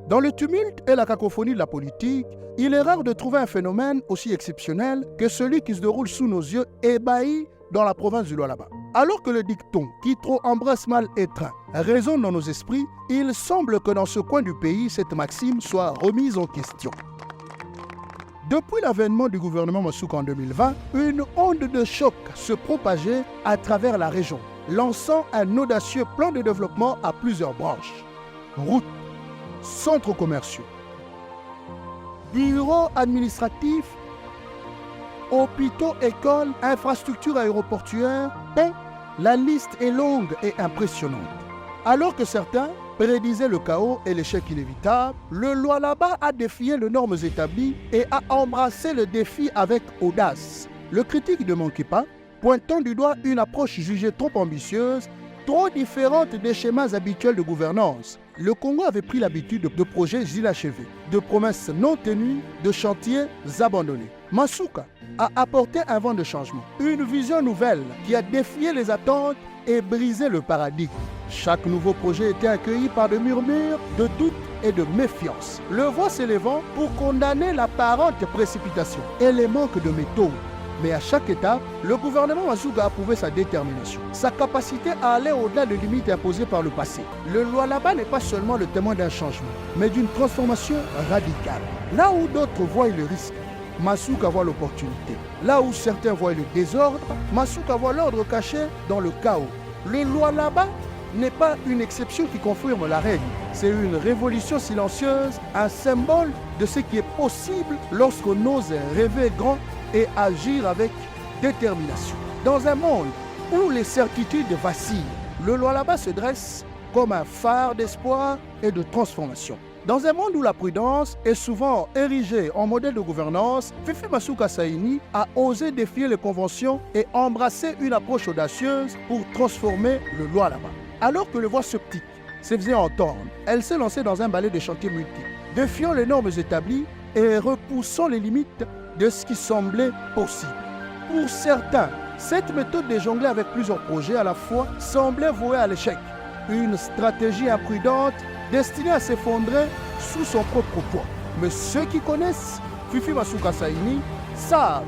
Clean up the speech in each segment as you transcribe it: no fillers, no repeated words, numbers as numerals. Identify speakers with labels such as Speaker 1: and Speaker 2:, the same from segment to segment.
Speaker 1: Dans le tumulte et la cacophonie de la politique, il est rare de trouver un phénomène aussi exceptionnel que celui qui se déroule sous nos yeux ébahis dans la province du Lualaba. Alors que le dicton « qui trop embrasse mal étreint » résonne dans nos esprits, il semble que dans ce coin du pays, cette maxime soit remise en question. Depuis l'avènement du gouvernement Masouka en 2020, une onde de choc se propageait à travers la région, lançant un audacieux plan de développement à plusieurs branches. Routes, centres commerciaux, bureaux administratifs, hôpitaux, écoles, infrastructures aéroportuaires, ponts, la liste est longue et impressionnante. Alors que certains prédisaient le chaos et l'échec inévitable, le Lualaba a défié les normes établies et a embrassé le défi avec audace. Le critique ne manquait pas, pointant du doigt une approche jugée trop ambitieuse, trop différente des schémas habituels de gouvernance. Le Congo avait pris l'habitude de projets inachevés, de promesses non tenues, de chantiers abandonnés. Masouka a apporté un vent de changement, une vision nouvelle qui a défié les attentes et brisé le paradigme. Chaque nouveau projet était accueilli par des murmures de doute et de méfiance. Le voix s'élevant pour condamner l'apparente précipitation et les manques de méthode. Mais à chaque étape, le gouvernement Masouka a prouvé sa détermination, sa capacité à aller au-delà des limites imposées par le passé. Le Lualaba n'est pas seulement le témoin d'un changement, mais d'une transformation radicale. Là où d'autres voient le risque, Masouka voit l'opportunité. Là où certains voient le désordre, Masouka voit l'ordre caché dans le chaos. Le Lualaba n'est pas une exception qui confirme la règle. C'est une révolution silencieuse, un symbole de ce qui est possible lorsqu'on ose rêver grand et agir avec détermination. Dans un monde où les certitudes vacillent, le Lualaba se dresse comme un phare d'espoir et de transformation. Dans un monde où la prudence est souvent érigée en modèle de gouvernance, Fifi Masouka Saini a osé défier les conventions et embrasser une approche audacieuse pour transformer le Lualaba. Alors que les voix sceptiques se faisaient entendre, elle s'est lancée dans un balai de chantiers multiples, défiant les normes établies et repoussant les limites de ce qui semblait possible. Pour certains, cette méthode de jongler avec plusieurs projets à la fois semblait vouée à l'échec. Une stratégie imprudente destinée à s'effondrer sous son propre poids. Mais ceux qui connaissent Fifi Masouka Saini savent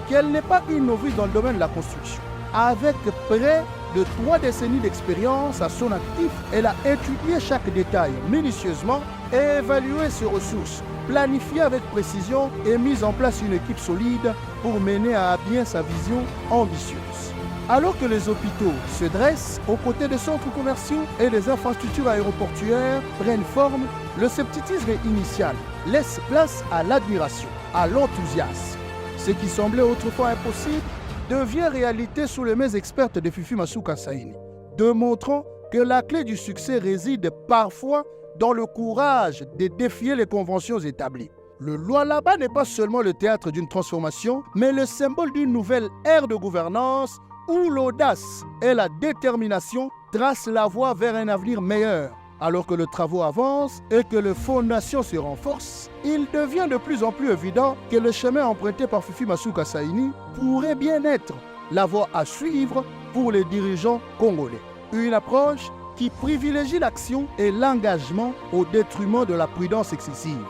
Speaker 1: qu'elle n'est pas une novice dans le domaine de la construction. Avec près de 3 décennies d'expérience à son actif, elle a étudié chaque détail minutieusement et évalué ses ressources, planifié avec précision et mis en place une équipe solide pour mener à bien sa vision ambitieuse. Alors que les hôpitaux se dressent aux côtés des centres commerciaux et les infrastructures aéroportuaires prennent forme, le scepticisme initial laisse place à l'admiration, à l'enthousiasme. Ce qui semblait autrefois impossible devient réalité sous les mains expertes de Fifi Masouka Saini, démontrant que la clé du succès réside parfois dans le courage de défier les conventions établies. Le Lualaba n'est pas seulement le théâtre d'une transformation, mais le symbole d'une nouvelle ère de gouvernance où l'audace et la détermination tracent la voie vers un avenir meilleur. Alors que les travaux avancent et que les fondations se renforcent, il devient de plus en plus évident que le chemin emprunté par Fifi Masouka Saini pourrait bien être la voie à suivre pour les dirigeants congolais. Une approche qui privilégie l'action et l'engagement au détriment de la prudence excessive.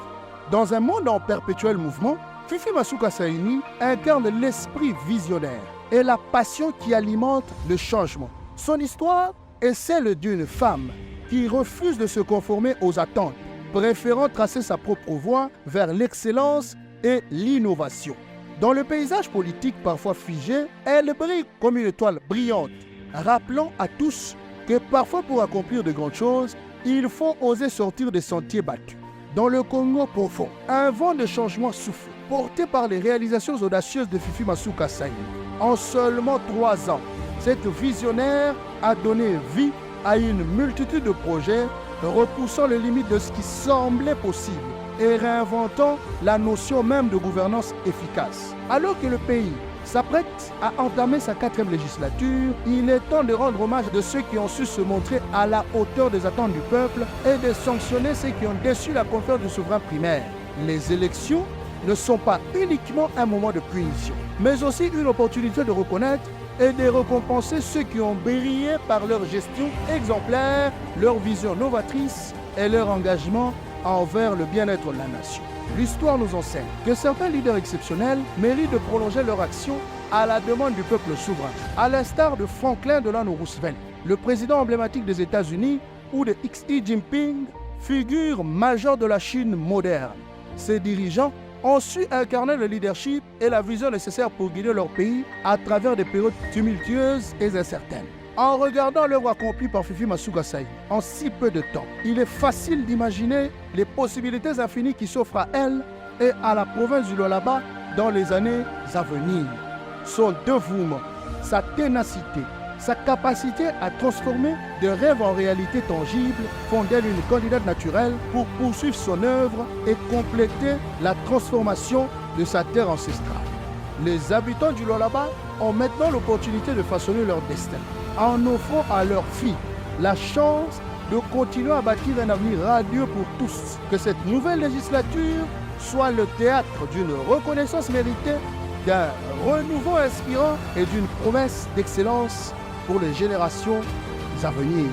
Speaker 1: Dans un monde en perpétuel mouvement, Fifi Masouka Saini incarne l'esprit visionnaire et la passion qui alimente le changement. Son histoire est celle d'une femme qui refuse de se conformer aux attentes, préférant tracer sa propre voie vers l'excellence et l'innovation. Dans le paysage politique parfois figé, elle brille comme une étoile brillante, rappelant à tous que parfois pour accomplir de grandes choses, il faut oser sortir des sentiers battus. Dans le Congo profond, un vent de changement souffle, porté par les réalisations audacieuses de Fifi Masouka Saini. En seulement 3 ans, cette visionnaire a donné vie à une multitude de projets, repoussant les limites de ce qui semblait possible et réinventant la notion même de gouvernance efficace. Alors que le pays s'apprête à entamer sa 4e législature, il est temps de rendre hommage de ceux qui ont su se montrer à la hauteur des attentes du peuple et de sanctionner ceux qui ont déçu la confiance du souverain primaire. Les élections ne sont pas uniquement un moment de punition, mais aussi une opportunité de reconnaître et de récompenser ceux qui ont brillé par leur gestion exemplaire, leur vision novatrice et leur engagement envers le bien-être de la nation. L'histoire nous enseigne que certains leaders exceptionnels méritent de prolonger leur action à la demande du peuple souverain, à l'instar de Franklin Delano Roosevelt, le président emblématique des États-Unis, ou de Xi Jinping, figure majeure de la Chine moderne. Ces dirigeants ont su incarner le leadership et la vision nécessaire pour guider leur pays à travers des périodes tumultueuses et incertaines. En regardant l'œuvre accomplie par Fifi Masuga Saï en si peu de temps, il est facile d'imaginer les possibilités infinies qui s'offrent à elle et à la province du Lualaba dans les années à venir. Son dévouement, sa ténacité, sa capacité à transformer des rêves en réalité tangible font d'elle une candidate naturelle pour poursuivre son œuvre et compléter la transformation de sa terre ancestrale. Les habitants du Lualaba ont maintenant l'opportunité de façonner leur destin en offrant à leurs filles la chance de continuer à bâtir un avenir radieux pour tous. Que cette nouvelle législature soit le théâtre d'une reconnaissance méritée, d'un renouveau inspirant et d'une promesse d'excellence pour les générations à venir.